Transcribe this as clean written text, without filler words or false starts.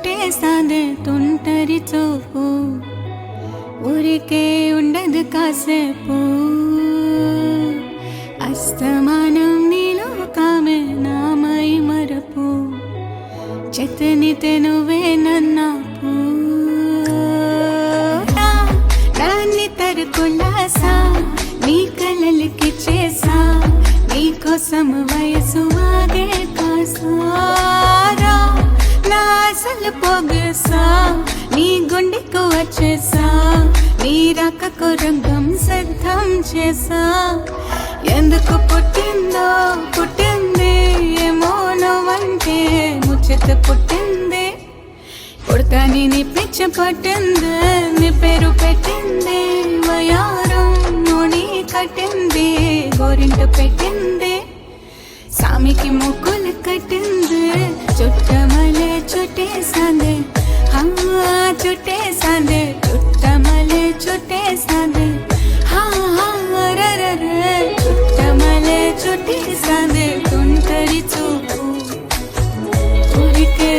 చుట్టేసాదే తుంటరి చూపు ఊరికే ఉండదు కాసేపు అస్తమానం నీలో కామే నామై మరపు చెత్తనితే నువ్వే నన్నాపు దాన్ని తరుకులాసా నీ కలలకి చేసా నీ కోసం వయసు ఆగే కాసారా నా అసలు పోగేసా నీ గుండెకు వచ్చేసా నీ రకకు రంగం సిద్ధం చేసా ఎందుకు పుట్టిందో పుట్టింది ఏమో నువ్వంటే ముచ్చట పుట్టింది పుడతాని నీ పిచ్చ పట్టింది నీ పేరు పెట్టింది వయారం నూనె కట్టింది గోరింట పెట్టింది సామికి ముక్కులు కట్టింది చుట్టమలే చుట్టేసాందే చుట్టేసాందే చుట్టమలే చుట్టేసాందే చుట్టమలే చుట్టేసాందే తుంటరి చూపు ఊరికే